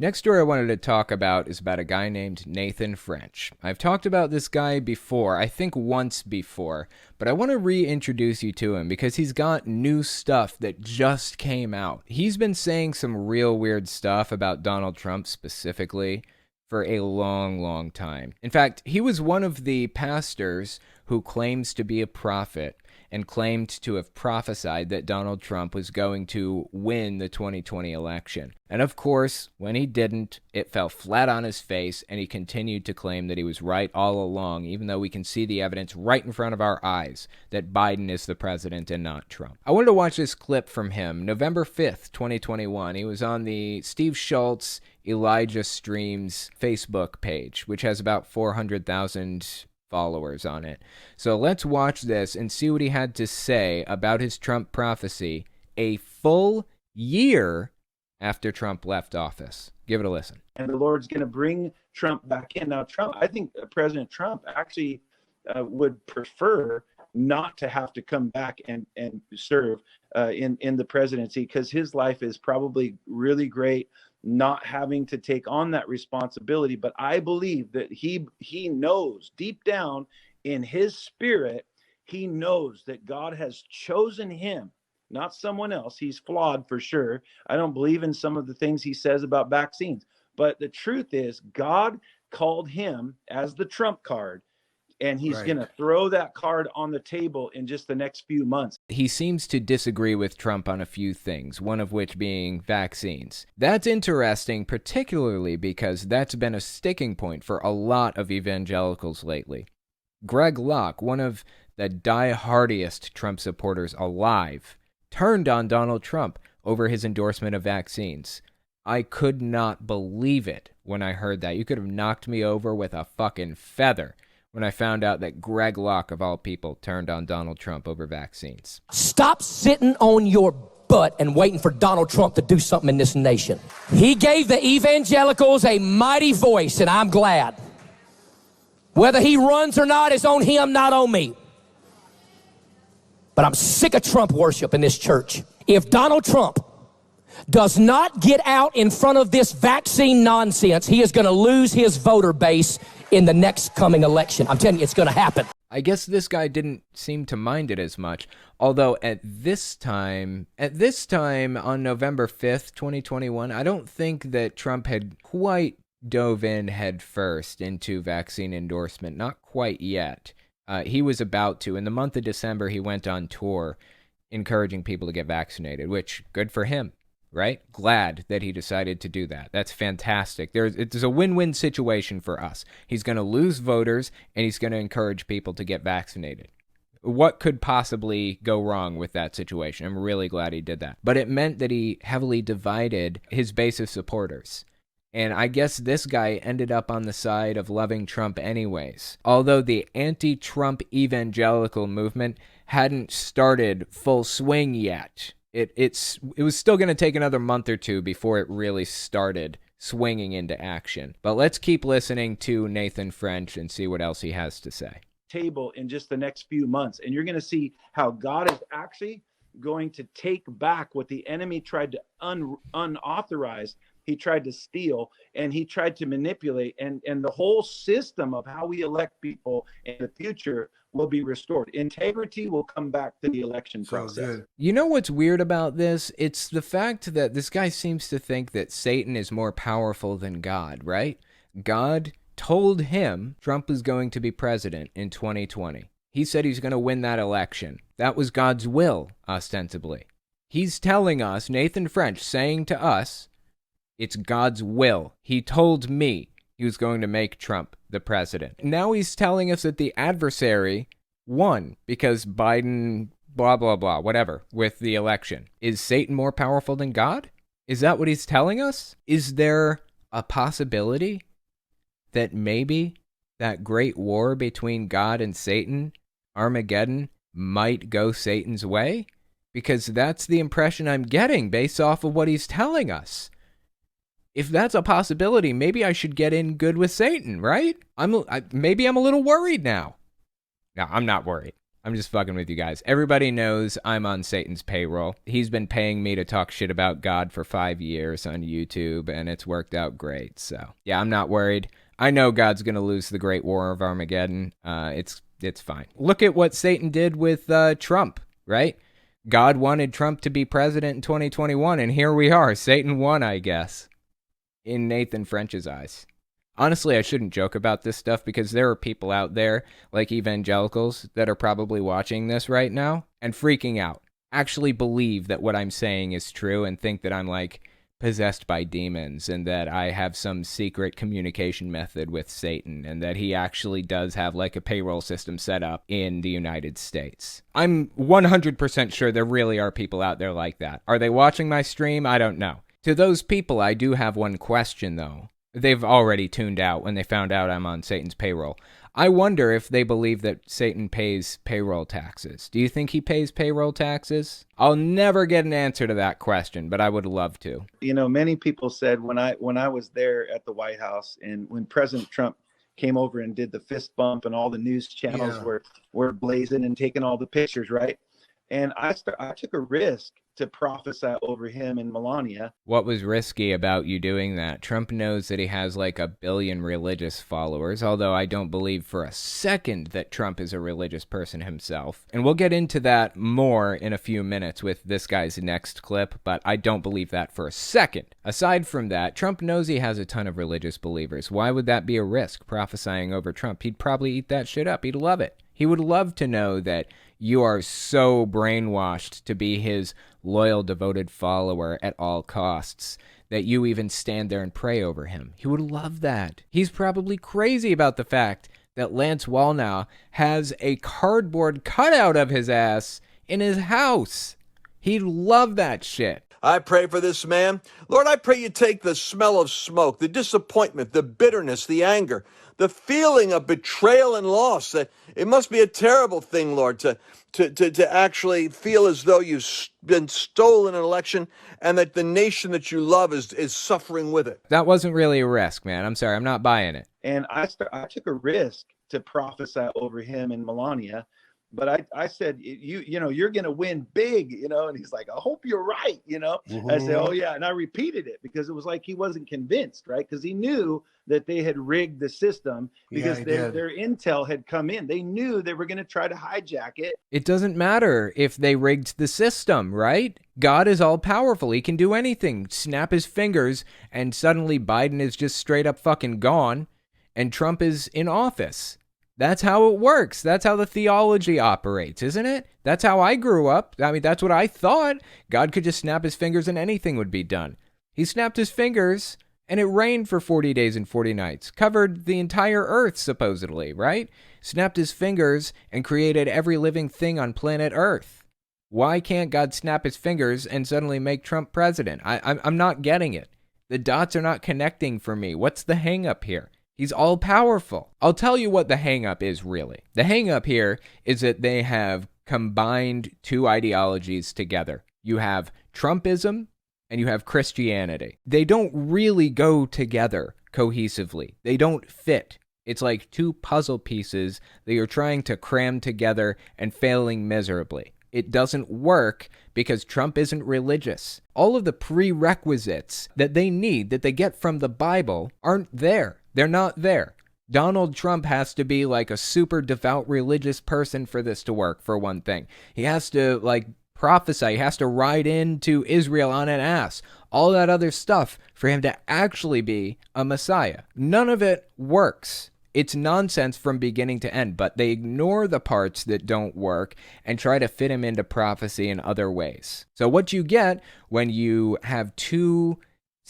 Next story I wanted to talk about is about a guy named Nathan French. I've talked about this guy before, I think once before, but I want to reintroduce you to him because he's got new stuff that just came out. He's been saying some real weird stuff about Donald Trump specifically for a long, long time. In fact, he was one of the pastors who claims to be a prophet and claimed to have prophesied that Donald Trump was going to win the 2020 election. And of course, when he didn't, it fell flat on his face, and he continued to claim that he was right all along, even though we can see the evidence right in front of our eyes that Biden is the president and not Trump. I wanted to watch this clip from him, November 5th, 2021. He was on the Steve Schultz Elijah Streams Facebook page, which has about 400,000 followers on it. So let's watch this and see what he had to say about his Trump prophecy a full year after Trump left office. Give it a listen. And the Lord's going to bring Trump back in. Now, I think President Trump actually would prefer not to have to come back and serve in the presidency, because his life is probably really great not having to take on that responsibility. But I believe that he knows deep down in his spirit, he knows that God has chosen him, not someone else. He's flawed for sure. I don't believe in some of the things he says about vaccines. But the truth is, God called him as the trump card, and he's going to throw that card on the table in just the next few months. He seems to disagree with Trump on a few things, one of which being vaccines. That's interesting, particularly because that's been a sticking point for a lot of evangelicals lately. Greg Locke, one of the die-hardiest Trump supporters alive, turned on Donald Trump over his endorsement of vaccines. I could not believe it when I heard that. You could have knocked me over with a fucking feather when I found out that Greg Locke, of all people, turned on Donald Trump over vaccines. Stop sitting on your butt and waiting for Donald Trump to do something in this nation. He gave the evangelicals a mighty voice, and I'm glad. Whether he runs or not is on him, not on me. But I'm sick of Trump worship in this church. If Donald Trump does not get out in front of this vaccine nonsense, he is going to lose his voter base in the next coming election. I'm telling you, it's going to happen. I guess this guy didn't seem to mind it as much, although at this time on November 5th, 2021, I don't think that Trump had quite dove in head first into vaccine endorsement, not quite yet. He was about to. In the month of December, he went on tour encouraging people to get vaccinated, which, good for him. Right? Glad that he decided to do that. That's fantastic. It's a win-win situation for us. He's going to lose voters, and he's going to encourage people to get vaccinated. What could possibly go wrong with that situation? I'm really glad he did that. But it meant that he heavily divided his base of supporters. And I guess this guy ended up on the side of loving Trump anyways. Although the anti-Trump evangelical movement hadn't started full swing yet. It was still going to take another month or two before it really started swinging into action. But let's keep listening to Nathan French and see what else he has to say. Table in just the next few months, and you're going to see how God is actually going to take back what the enemy tried to unauthorize. He tried to steal, and he tried to manipulate, and the whole system of how we elect people in the future will be restored. Integrity will come back to the election process. You know what's weird about this? It's the fact that this guy seems to think that Satan is more powerful than God, right? God told him Trump was going to be president in 2020. He said he's going to win that election. That was God's will, ostensibly. He's telling us, Nathan French saying to us, it's God's will. He told me he was going to make Trump the president. Now he's telling us that the adversary won because Biden, blah, blah, blah, whatever, with the election. Is Satan more powerful than God? Is that what he's telling us? Is there a possibility that maybe that great war between God and Satan, Armageddon, might go Satan's way? Because that's the impression I'm getting based off of what he's telling us. If that's a possibility, maybe I should get in good with Satan, right? Maybe I'm a little worried now. No, I'm not worried. I'm just fucking with you guys. Everybody knows I'm on Satan's payroll. He's been paying me to talk shit about God for 5 years on YouTube, and it's worked out great. So, yeah, I'm not worried. I know God's going to lose the Great War of Armageddon. It's fine. Look at what Satan did with Trump, right? God wanted Trump to be president in 2021, and here we are. Satan won, I guess, in Nathan French's eyes. Honestly, I shouldn't joke about this stuff because there are people out there, like evangelicals, that are probably watching this right now and freaking out. Actually believe that what I'm saying is true and think that I'm like possessed by demons and that I have some secret communication method with Satan and that he actually does have like a payroll system set up in the United States. I'm 100% sure there really are people out there like that. Are they watching my stream? I don't know. To those people, I do have one question though. They've already tuned out when they found out I'm on Satan's payroll. I wonder if they believe that Satan pays payroll taxes. Do you think he pays payroll taxes? I'll never get an answer to that question, but I would love to. You know, many people said when I was there at the White House and when President Trump came over and did the fist bump and all the news channels were blazing and taking all the pictures, right? And I took a risk to prophesy over him and Melania. What was risky about you doing that? Trump knows that he has like 1 billion religious followers, although I don't believe for a second that Trump is a religious person himself. And we'll get into that more in a few minutes with this guy's next clip, but I don't believe that for a second. Aside from that, Trump knows he has a ton of religious believers. Why would that be a risk, prophesying over Trump? He'd probably eat that shit up. He'd love it. He would love to know that you are so brainwashed to be his loyal, devoted follower at all costs that you even stand there and pray over him. He would love that. He's probably crazy about the fact that Lance Wallnau has a cardboard cutout of his ass in his house. He'd love that shit. I pray for this man. Lord, I pray you take the smell of smoke, the disappointment, the bitterness, the anger, the feeling of betrayal and loss. It must be a terrible thing, Lord, to actually feel as though you've been stolen an election and that the nation that you love is suffering with it. That wasn't really a risk, man. I'm sorry. I'm not buying it. And I took a risk to prophesy over him and Melania. But I said, you know, you're going to win big, you know, and he's like, I hope you're right, you know. Mm-hmm. I said, oh, yeah. And I repeated it because it was like he wasn't convinced, right? Because he knew that they had rigged the system because their intel had come in. They knew they were going to try to hijack it. It doesn't matter if they rigged the system, right? God is all powerful. He can do anything. Snap his fingers and suddenly Biden is just straight up fucking gone and Trump is in office. That's how it works. That's how the theology operates, isn't it? That's how I grew up. I mean, that's what I thought. God could just snap his fingers and anything would be done. He snapped his fingers and it rained for 40 days and 40 nights. Covered the entire earth, supposedly, right? Snapped his fingers and created every living thing on planet Earth. Why can't God snap his fingers and suddenly make Trump president? I'm not getting it. The dots are not connecting for me. What's the hang up here? He's all powerful. I'll tell you what the hang up is really. The hang up here is that they have combined two ideologies together. You have Trumpism and you have Christianity. They don't really go together cohesively. They don't fit. It's like two puzzle pieces that you're trying to cram together and failing miserably. It doesn't work because Trump isn't religious. All of the prerequisites that they need, that they get from the Bible, aren't there. They're not there. Donald Trump has to be like a super devout religious person for this to work, for one thing. He has to like prophesy. He has to ride into Israel on an ass. All that other stuff for him to actually be a Messiah. None of it works. It's nonsense from beginning to end, but they ignore the parts that don't work and try to fit him into prophecy in other ways. So what you get when you have two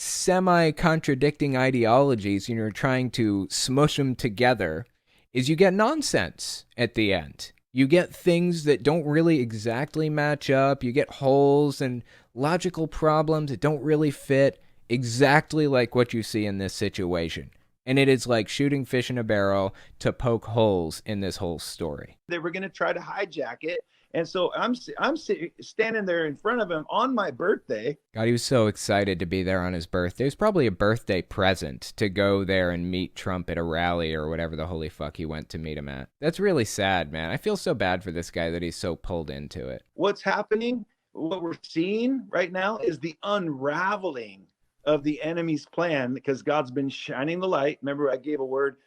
semi-contradicting ideologies and you're trying to smush them together is you get nonsense at the end. You get things that don't really exactly match up. You get holes and logical problems that don't really fit exactly like what you see in this situation. And it is like shooting fish in a barrel to poke holes in this whole story. They were going to try to hijack it And so I'm standing there in front of him on my birthday. God, he was so excited to be there on his birthday. It was probably a birthday present to go there and meet Trump at a rally or whatever the holy fuck he went to meet him at. That's really sad, man. I feel so bad for this guy that he's so pulled into it. What's happening, what we're seeing right now is the unraveling of the enemy's plan, because God's been shining the light. Remember, I gave a word,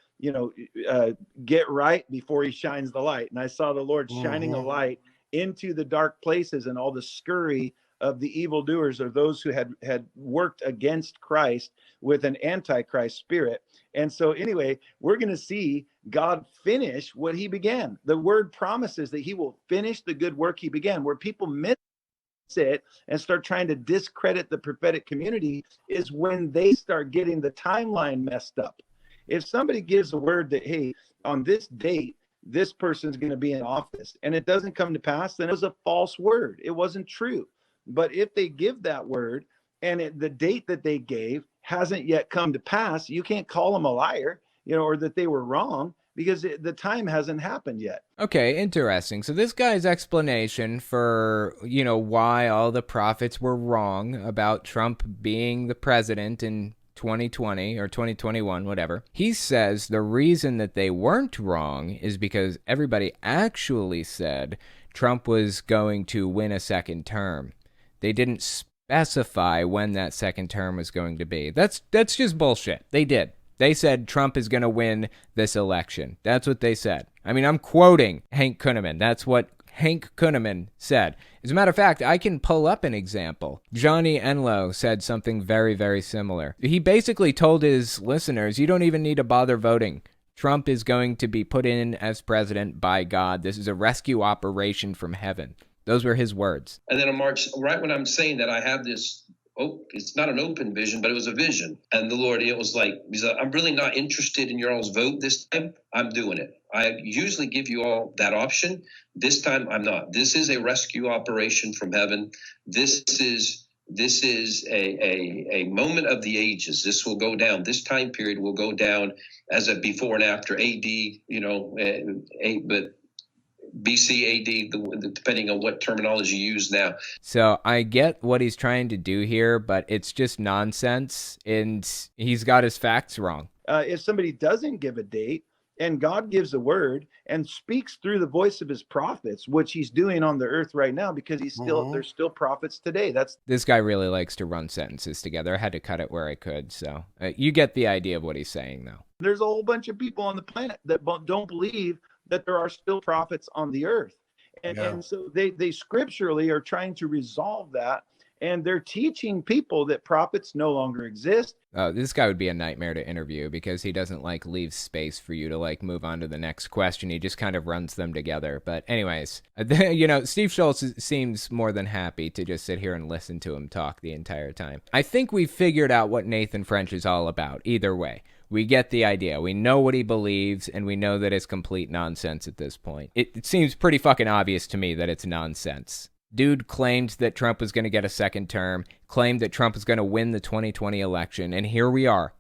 get right before he shines the light. And I saw the Lord shining a light into the dark places and all the scurry of the evildoers, or those who had worked against Christ with an antichrist spirit. And so anyway, we're going to see God finish what he began. The word promises that he will finish the good work he began. Where people miss it and start trying to discredit the prophetic community is when they start getting the timeline messed up. If somebody gives a word that, hey, on this date, this person's going to be in office, and it doesn't come to pass, then it was a false word. It wasn't true. But if they give that word and the date that they gave hasn't yet come to pass, you can't call them a liar, or that they were wrong, because the time hasn't happened yet. Okay, interesting. So this guy's explanation for, why all the prophets were wrong about Trump being the president in 2020 or 2021, whatever. He says the reason that they weren't wrong is because everybody actually said Trump was going to win a second term. They didn't specify when that second term was going to be. That's just bullshit. They did. They said Trump is going to win this election. That's what they said. I mean, I'm quoting Hank Kunneman. That's what Hank Kunneman said. As a matter of fact, I can pull up an example. Johnny Enlow said something very, very similar. He basically told his listeners, you don't even need to bother voting. Trump is going to be put in as president by God. This is a rescue operation from heaven. Those were his words. And then on March, right when I'm saying that, I have this, it's not an open vision, but it was a vision. And the Lord, it was like, I'm really not interested in your all's vote this time. I'm doing it. I usually give you all that option. This time I'm not. This is a rescue operation from heaven. This is a moment of the ages. This will go down. This time period will go down as a before and after AD, but BC, AD, depending on what terminology you use now. So I get what he's trying to do here, but it's just nonsense, and he's got his facts wrong. If somebody doesn't give a date, and God gives a word and speaks through the voice of his prophets, which he's doing on the earth right now, because there's still prophets today. This guy really likes to run sentences together. I had to cut it where I could. So you get the idea of what he's saying, though. There's a whole bunch of people on the planet that don't believe that there are still prophets on the earth. And so they scripturally are trying to resolve that. And they're teaching people that prophets no longer exist. This guy would be a nightmare to interview because he doesn't leave space for you to move on to the next question. He just kind of runs them together. But anyways, Steve Schultz seems more than happy to just sit here and listen to him talk the entire time. I think we've figured out what Nathan French is all about. Either way, we get the idea. We know what he believes, and we know that it's complete nonsense at this point. It seems pretty fucking obvious to me that it's nonsense. Dude claimed that Trump was going to get a second term, claimed that Trump was going to win the 2020 election, and here we are.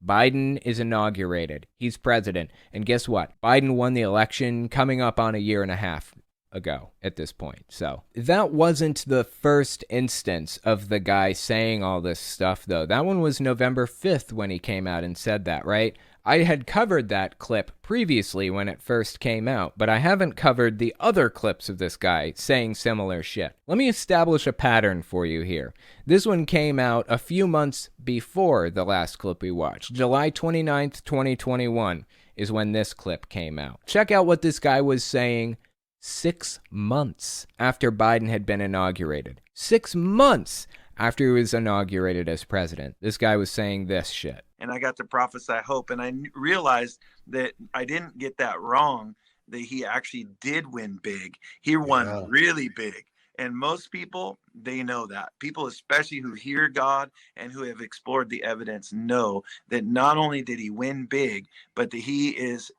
Biden is inaugurated. He's president. And guess what? Biden won the election coming up on a year and a half ago at this point. So that wasn't the first instance of the guy saying all this stuff, though. That one was November 5th when he came out and said that, right? I had covered that clip previously when it first came out, but I haven't covered the other clips of this guy saying similar shit. Let me establish a pattern for you here. This one came out a few months before the last clip we watched. July 29th, 2021 is when this clip came out. Check out what this guy was saying 6 months after Biden had been inaugurated. 6 months after he was inaugurated as president. This guy was saying this shit. And I got to prophesy hope. And I realized that I didn't get that wrong, that he actually did win big. He won really big. And most people, they know that. People, especially who hear God and who have explored the evidence, know that not only did he win big, but that he is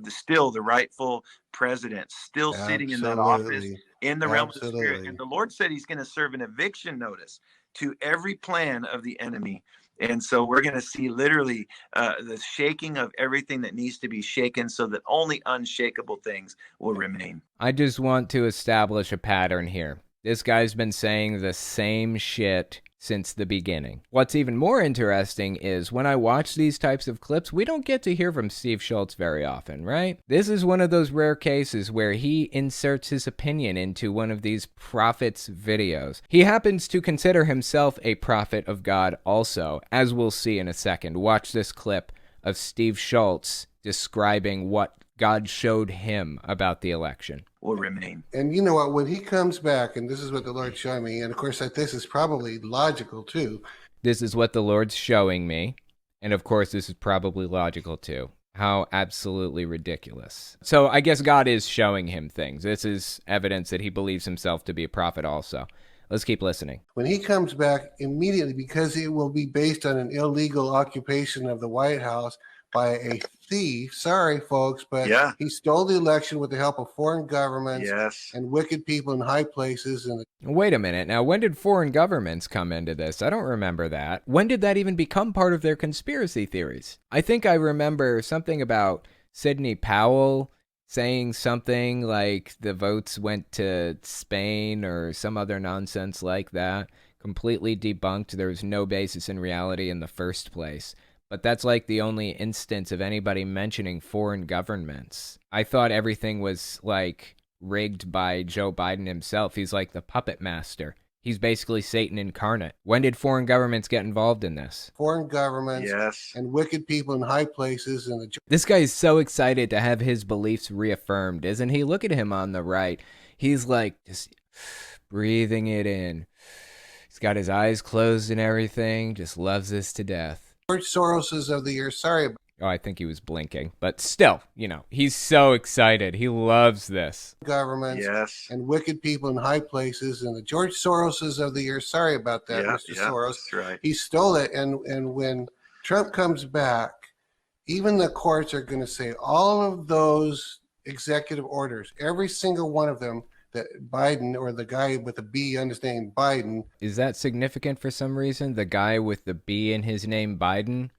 still the rightful president, still sitting in that office in the realm of the spirit. And the Lord said he's going to serve an eviction notice to every plan of the enemy. And so we're going to see literally the shaking of everything that needs to be shaken so that only unshakable things will remain. I just want to establish a pattern here. This guy's been saying the same shit since the beginning. What's even more interesting is when I watch these types of clips, we don't get to hear from Steve Schultz very often, right? This is one of those rare cases where he inserts his opinion into one of these prophets' videos. He happens to consider himself a prophet of God also, as we'll see in a second. Watch this clip of Steve Schultz describing what God showed him about the election. Will remain. And you know what, when he comes back, and this is what the Lord showed me, and of course that this is probably logical too. This is what the Lord's showing me, and of course this is probably logical too. How absolutely ridiculous. So I guess God is showing him things. This is evidence that he believes himself to be a prophet also. Let's keep listening. When he comes back immediately, because it will be based on an illegal occupation of the White House by a thief. Sorry, folks, but he stole the election with the help of foreign governments and wicked people in high places. And wait a minute. Now, when did foreign governments come into this? I don't remember that. When did that even become part of their conspiracy theories? I think I remember something about Sidney Powell saying something like the votes went to Spain or some other nonsense like that. Completely debunked. There was no basis in reality in the first place. But that's like the only instance of anybody mentioning foreign governments. I thought everything was like rigged by Joe Biden himself. He's like the puppet master. He's basically Satan incarnate. When did foreign governments get involved in this? Foreign governments and wicked people in high places. And this guy is so excited to have his beliefs reaffirmed, isn't he? Look at him on the right. He's like just breathing it in. He's got his eyes closed and everything. Just loves this to death. George Soros's of the year. Sorry. Oh, I think he was blinking. But still, you know, he's so excited. He loves this. Governments and wicked people in high places. And the George Soros's of the year. Sorry about that, Mr. Soros. That's right. He stole it. And when Trump comes back, even the courts are going to say all of those executive orders, every single one of them, that Biden, or the guy with the B on his name, Biden. Is that significant for some reason? The guy with the B in his name, Biden?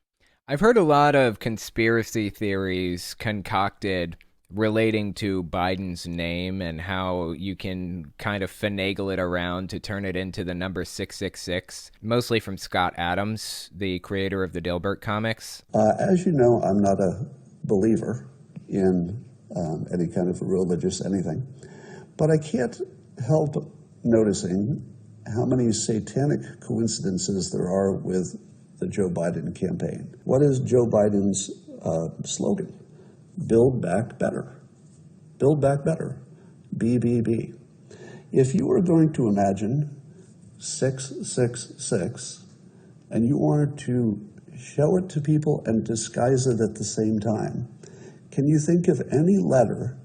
I've heard a lot of conspiracy theories concocted relating to Biden's name and how you can kind of finagle it around to turn it into the number 666, mostly from Scott Adams, the creator of the Dilbert comics. As you know, I'm not a believer in any kind of religious anything. But I can't help noticing how many satanic coincidences there are with the Joe Biden campaign. What is Joe Biden's slogan? Build back better. Build back better. BBB. If you were going to imagine 666 and you wanted to show it to people and disguise it at the same time, can you think of any letter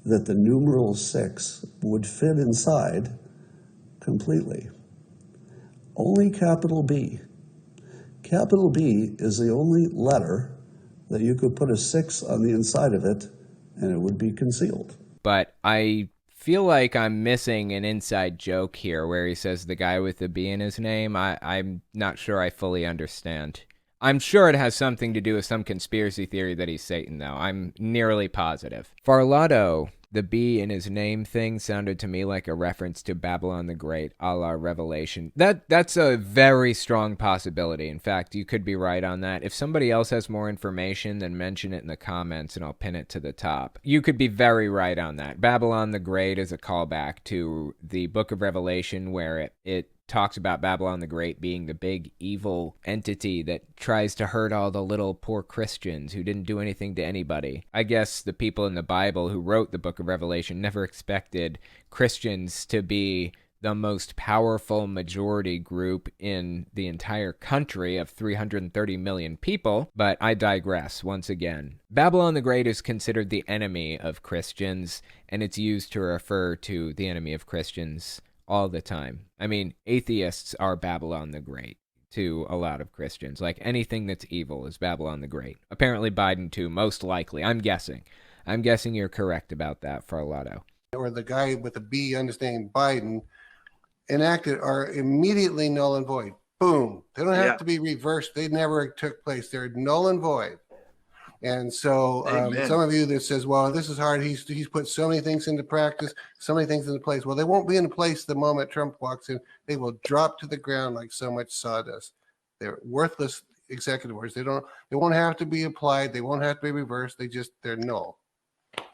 that the numeral 6 would fit inside completely? Only capital B. Capital B is the only letter that you could put a 6 on the inside of it and it would be concealed. But I feel like I'm missing an inside joke here where he says the guy with the B in his name. I'm not sure I fully understand. I'm sure it has something to do with some conspiracy theory that he's Satan, though. I'm nearly positive. Farlado, the B in his name thing sounded to me like a reference to Babylon the Great, a la Revelation. That's a very strong possibility. In fact, you could be right on that. If somebody else has more information, then mention it in the comments and I'll pin it to the top. You could be very right on that. Babylon the Great is a callback to the book of Revelation where it talks about Babylon the Great being the big evil entity that tries to hurt all the little poor Christians who didn't do anything to anybody. I guess the people in the Bible who wrote the book of Revelation never expected Christians to be the most powerful majority group in the entire country of 330 million people, but I digress once again. Babylon the Great is considered the enemy of Christians, and it's used to refer to the enemy of Christians all the time. I mean, atheists are Babylon the Great to a lot of Christians. Like, anything that's evil is Babylon the Great. Apparently Biden too, most likely. I'm guessing you're correct about that, Farlado. Or the guy with the B on his name, Biden, enacted are immediately null and void. boom. They don't have to be reversed. They never took place. They're null and void. And so some of you that says, well, this is hard. He's put so many things into practice, so many things into place. Well, they won't be in place the moment Trump walks in. They will drop to the ground like so much sawdust. They're worthless executive orders. They won't have to be applied. They won't have to be reversed. They're null.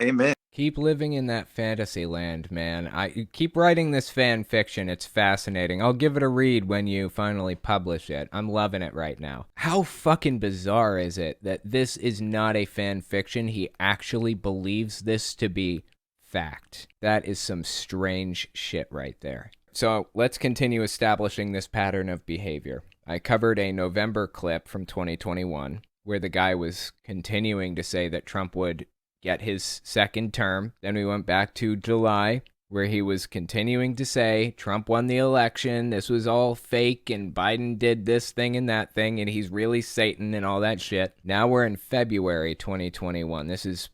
Amen. Keep living in that fantasy land, man. I keep writing this fan fiction. It's fascinating. I'll give it a read when you finally publish it. I'm loving it right now. How fucking bizarre is it that this is not a fan fiction? He actually believes this to be fact. That is some strange shit right there. So let's continue establishing this pattern of behavior. I covered a November clip from 2021 where the guy was continuing to say that Trump would get his second term. Then we went back to July, where he was continuing to say Trump won the election, this was all fake, and Biden did this thing and that thing, and he's really Satan and all that shit. Now we're in February 2021. This is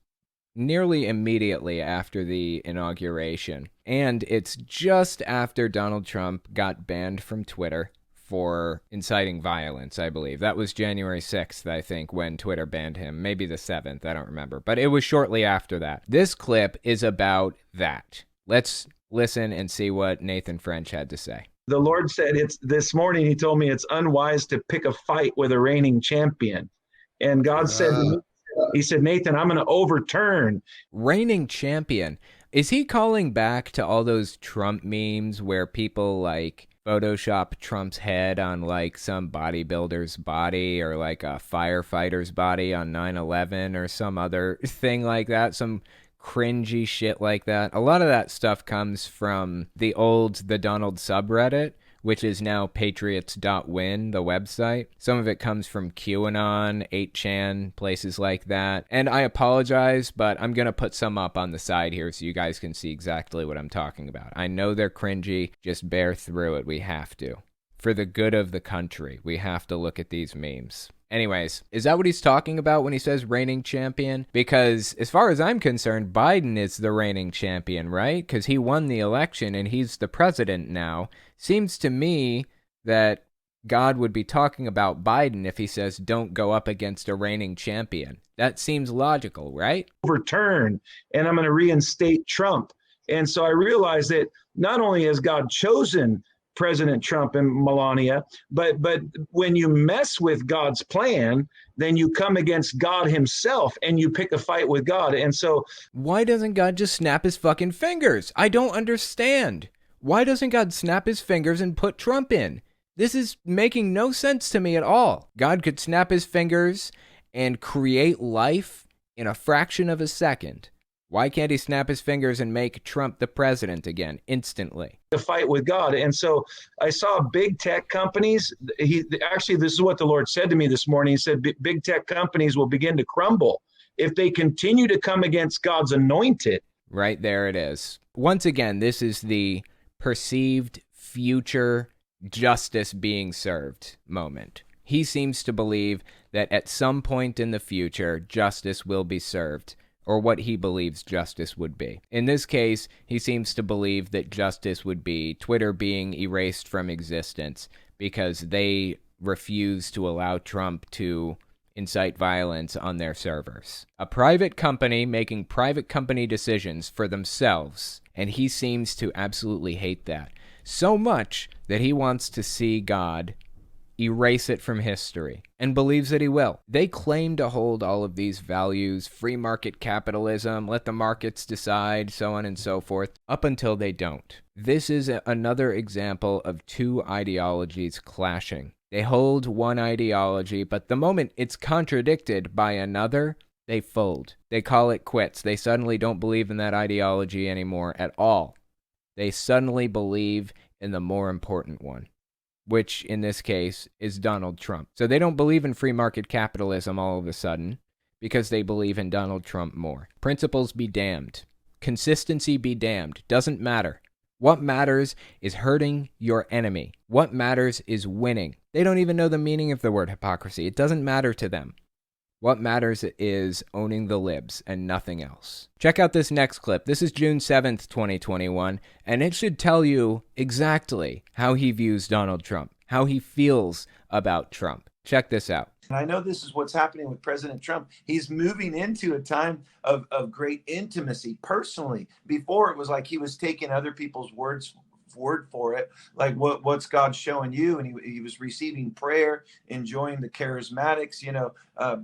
nearly immediately after the inauguration. And it's just after Donald Trump got banned from Twitter for inciting violence, I believe. That was January 6th, I think, when Twitter banned him. Maybe the 7th, I don't remember. But it was shortly after that. This clip is about that. Let's listen and see what Nathan French had to say. The Lord said, this morning, he told me it's unwise to pick a fight with a reigning champion. And God said, he said, Nathan, I'm going to overturn. Reigning champion. Is he calling back to all those Trump memes where people like Photoshop Trump's head on like some bodybuilder's body or like a firefighter's body on 9/11 or some other thing like that, some cringy shit like that? A lot of that stuff comes from the Donald subreddit, which is now patriots.win, the website. Some of it comes from QAnon, 8chan, places like that. And I apologize, but I'm going to put some up on the side here so you guys can see exactly what I'm talking about. I know they're cringy. Just bear through it. We have to. For the good of the country, we have to look at these memes. Anyways, is that what he's talking about when he says reigning champion? Because as far as I'm concerned, Biden is the reigning champion, right? Because he won the election and he's the president now. Seems to me that God would be talking about Biden if he says don't go up against a reigning champion. That seems logical, right? Overturn, and I'm going to reinstate Trump. And so I realized that not only has God chosen President Trump and Melania, but when you mess with God's plan, then you come against God himself and you pick a fight with God. And so why doesn't God just snap his fucking fingers? I don't understand. Why doesn't God snap his fingers and put Trump in? This is making no sense to me at all. God could snap his fingers and create life in a fraction of a second. Why can't he snap his fingers and make Trump the president again instantly? To fight with God. And so I saw big tech companies. Actually, this is what the Lord said to me this morning. He said, big tech companies will begin to crumble if they continue to come against God's anointed. Right there it is. Once again, this is the perceived future justice being served moment. He seems to believe that at some point in the future, justice will be served, or what he believes justice would be. In this case, he seems to believe that justice would be Twitter being erased from existence because they refuse to allow Trump to incite violence on their servers. A private company making private company decisions for themselves, and he seems to absolutely hate that. So much that he wants to see God erase it from history, and believes that he will. They claim to hold all of these values, free market capitalism, let the markets decide, so on and so forth, up until they don't. This is another example of two ideologies clashing. They hold one ideology, but the moment it's contradicted by another, they fold. They call it quits. They suddenly don't believe in that ideology anymore at all. They suddenly believe in the more important one, which in this case is Donald Trump. So they don't believe in free market capitalism all of a sudden because they believe in Donald Trump more. Principles be damned. Consistency be damned. Doesn't matter. What matters is hurting your enemy. What matters is winning. They don't even know the meaning of the word hypocrisy. It doesn't matter to them. What matters is owning the libs and nothing else. Check out this next clip. This is June 7th, 2021, and it should tell you exactly how he views Donald Trump, how he feels about Trump. Check this out. And I know this is what's happening with President Trump. He's moving into a time of great intimacy personally. Before, it was like he was taking other people's word for it, like what's God showing you, and he was receiving prayer, enjoying the charismatics,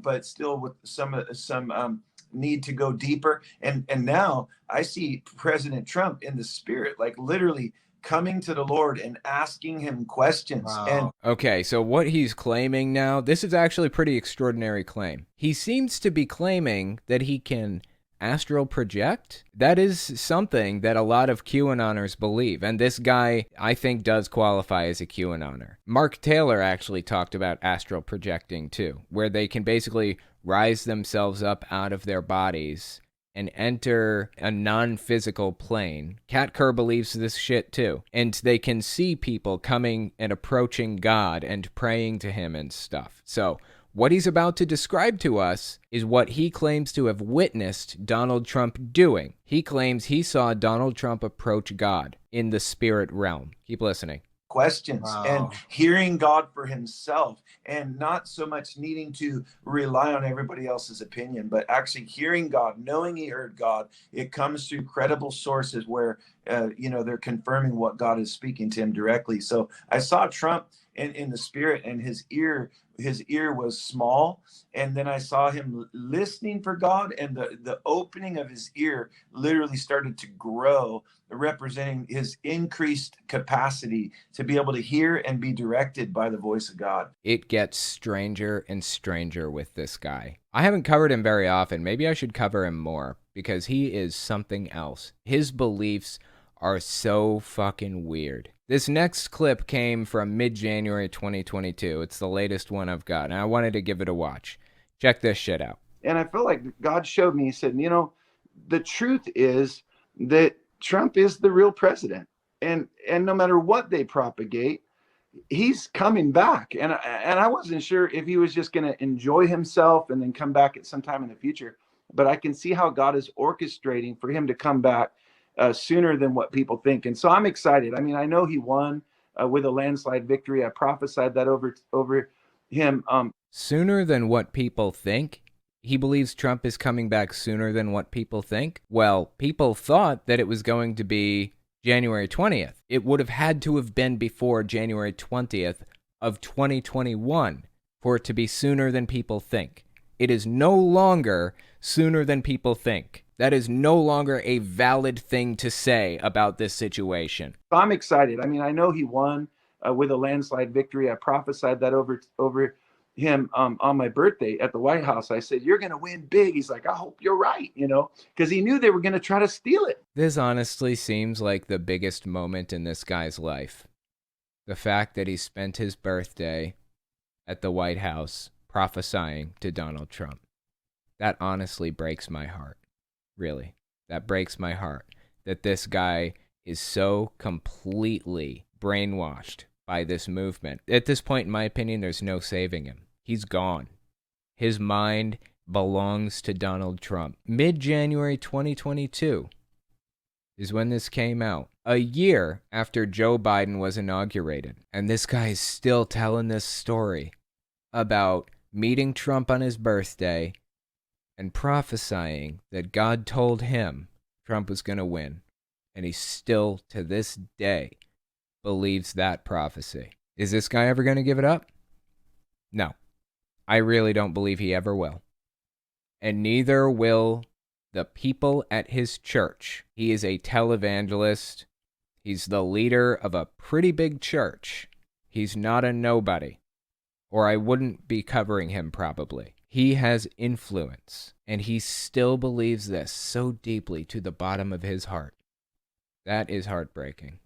but still with some need to go deeper. And now I see President Trump in the spirit, like literally coming to the Lord and asking him questions. Wow. And okay, so what he's claiming now, this is actually a pretty extraordinary claim. He seems to be claiming that he can astral project. That is something that a lot of QAnoners believe, and this guy, I think, does qualify as a QAnoner. Mark Taylor actually talked about astral projecting too, where they can basically rise themselves up out of their bodies and enter a non-physical plane. Kat Kerr believes this shit too. And they can see people coming and approaching God and praying to him and stuff. So what he's about to describe to us is what he claims to have witnessed Donald Trump doing. He claims he saw Donald Trump approach God in the spirit realm. Keep listening. Questions. Wow. And hearing God for himself, and not so much needing to rely on everybody else's opinion, but actually hearing God, knowing he heard God. It comes through credible sources where they're confirming what God is speaking to him directly. So I saw Trump in the spirit, and his ear was small, and then I saw him listening for God, and the opening of his ear literally started to grow, representing his increased capacity to be able to hear and be directed by the voice of God. It gets stranger and stranger with this guy. I haven't covered him very often. Maybe I should cover him more, because he is something else. His beliefs are so fucking weird. This next clip came from mid-January 2022. It's the latest one I've got, and I wanted to give it a watch. Check this shit out. And I feel like God showed me, he said, the truth is that Trump is the real president. And no matter what they propagate, he's coming back. And I wasn't sure if he was just going to enjoy himself and then come back at some time in the future. But I can see how God is orchestrating for him to come back sooner than what people think. And so I'm excited. I mean, I know he won with a landslide victory. I prophesied that over him. Sooner than what people think? He believes Trump is coming back sooner than what people think? Well, people thought that it was going to be January 20th. It would have had to have been before January 20th of 2021 for it to be sooner than people think. It is no longer sooner than people think. That is no longer a valid thing to say about this situation. I'm excited. I mean, I know he won with a landslide victory. I prophesied that over him on my birthday at the White House. I said, you're going to win big. He's like, I hope you're right, because he knew they were going to try to steal it. This honestly seems like the biggest moment in this guy's life. The fact that he spent his birthday at the White House prophesying to Donald Trump. That honestly breaks my heart. Really. That breaks my heart that this guy is so completely brainwashed by this movement. At this point, in my opinion, there's no saving him. He's gone. His mind belongs to Donald Trump. Mid-January 2022 is when this came out. A year after Joe Biden was inaugurated. And this guy is still telling this story about meeting Trump on his birthday and prophesying that God told him Trump was going to win. And he still, to this day, believes that prophecy. Is this guy ever going to give it up? No. I really don't believe he ever will. And neither will the people at his church. He is a televangelist. He's the leader of a pretty big church. He's not a nobody. Or I wouldn't be covering him probably. He has influence, and he still believes this so deeply to the bottom of his heart. That is heartbreaking.